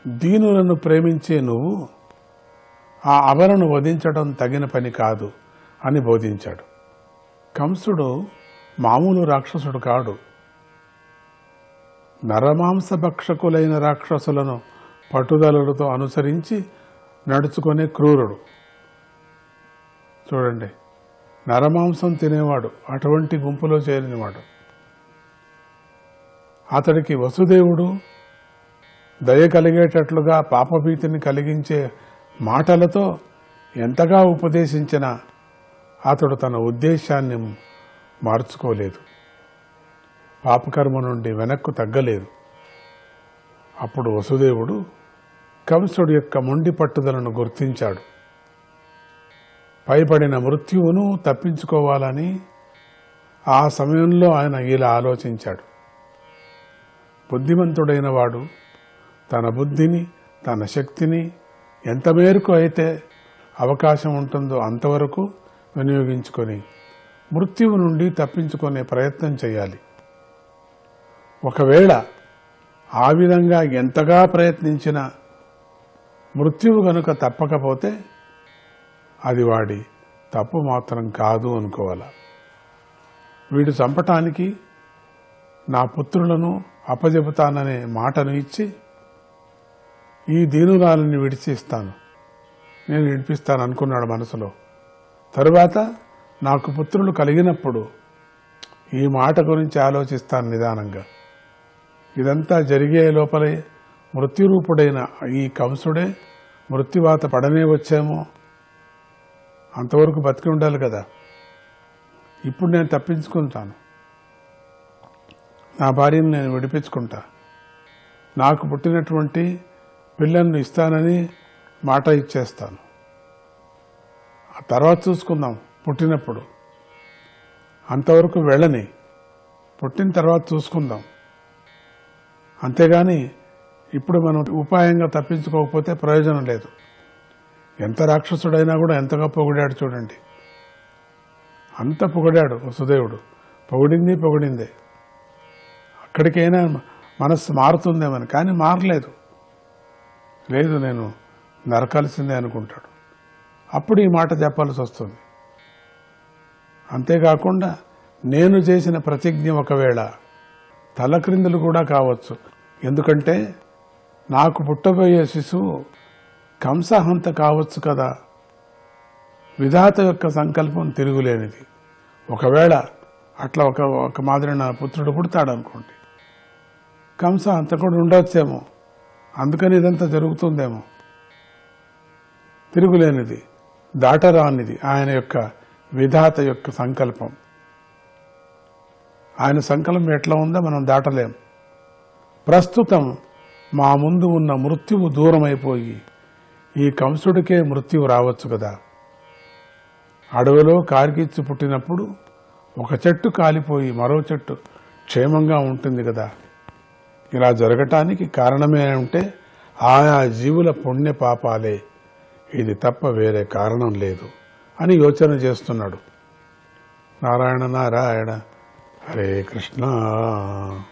దీనులను ప్రేమించే నువ్వు ఆ అబలను వధించడం తగిన పని కాదు అని బోధించాడు. కంసుడు మామూలు రాక్షసుడు కాడు. నరమాంసభక్షకులైన రాక్షసులను పట్టుదలలతో అనుసరించి నడుచుకునే క్రూరుడు. చూడండి, నరమాంసం తినేవాడు, అటువంటి గుంపులో చేరినవాడు. అతడికి వసుదేవుడు దయ కలిగేటట్లుగా పాపభీతిని కలిగించే మాటలతో ఎంతగా ఉపదేశించినా అతడు తన ఉద్దేశాన్ని మార్చుకోలేదు, పాపకర్మ నుండి వెనక్కు తగ్గలేదు. అప్పుడు వసుదేవుడు కంసుడి యొక్క మొండి పట్టుదలను గుర్తించాడు. పైపడిన మృత్యువును తప్పించుకోవాలని ఆ సమయంలో ఆయన ఇలా ఆలోచించాడు. బుద్ధిమంతుడైన వాడు తన బుద్ధిని, తన శక్తిని ఎంత మేరకు అయితే అవకాశం ఉంటుందో అంతవరకు వినియోగించుకొని మృత్యువు నుండి తప్పించుకునే ప్రయత్నం చేయాలి. ఒకవేళ ఆ విధంగా ఎంతగా ప్రయత్నించినా మృత్యువు గనుక తప్పకపోతే అది వాడి తప్పు మాత్రం కాదు అనుకోవాలి. వీడు చంపటానికి నా పుత్రులను అప్పజెపుతాననే మాటను ఇచ్చి ఈ దీనురాలని విడిచిస్తాను, నేను విడిపిస్తాను అనుకున్నాడు మనసులో. తరువాత నాకు పుత్రులు కలిగినప్పుడు ఈ మాట గురించి ఆలోచిస్తాను నిదానంగా. ఇదంతా జరిగే లోపలే మృత్యురూపుడైన ఈ కంసుడే మృత్యువాత పడనే వచ్చామో, అంతవరకు బతికి ఉండాలి కదా. ఇప్పుడు నేను తప్పించుకుంటాను, నా భార్యను నేను విడిపించుకుంటా, నాకు పుట్టినటువంటి పిల్లలను ఇస్తానని మాట ఇచ్చేస్తాను, ఆ తర్వాత చూసుకుందాం పుట్టినప్పుడు, అంతవరకు వెళ్ళని, పుట్టిన తర్వాత చూసుకుందాం. అంతేగాని ఇప్పుడు మనం ఉపాయంగా తప్పించుకోకపోతే ప్రయోజనం లేదు. ఎంత రాక్షసుడైనా కూడా ఎంతగా పొగిడాడు చూడండి, అంత పొగిడాడు వసుదేవుడు. పొగిడిందే. అక్కడికైనా మనస్సు మారుతుందేమని, కానీ మారలేదు. లేదు, నేను నరకాల్సిందే అనుకుంటాడు. అప్పుడు ఈ మాట చెప్పాల్సి వస్తుంది. అంతేకాకుండా నేను చేసిన ప్రతిజ్ఞ ఒకవేళ తలక్రిందులు కూడా కావచ్చు. ఎందుకంటే నాకు పుట్టబోయే శిశువు కంసహంత కావచ్చు కదా. విధాత యొక్క సంకల్పం తిరుగులేనిది. ఒకవేళ అట్లా ఒక మాదిరి నా పుత్రుడు పుడతాడు అనుకోండి, కంస అంత కూడా ఉండొచ్చేమో, అందుకని ఇదంతా జరుగుతుందేమో. తిరుగులేనిది, దాటరానిది ఆయన యొక్క విధాత యొక్క సంకల్పం. ఆయన సంకల్పం ఎట్లా ఉందో మనం దాటలేం. ప్రస్తుతం మా ముందు ఉన్న మృత్యువు దూరమైపోయి ఈ కంసుడికే మృత్యువు రావచ్చు కదా. అడవిలో కారికిచ్చి పుట్టినప్పుడు ఒక చెట్టు కాలిపోయి మరో చెట్టు క్షేమంగా ఉంటుంది కదా. ఇలా జరగటానికి కారణమే ఉంటే ఆయా జీవుల పుణ్య పాపాలే, ఇది తప్ప వేరే కారణం లేదు అని యోచన చేస్తున్నాడు. నారాయణ నారాయణ, హరే కృష్ణ.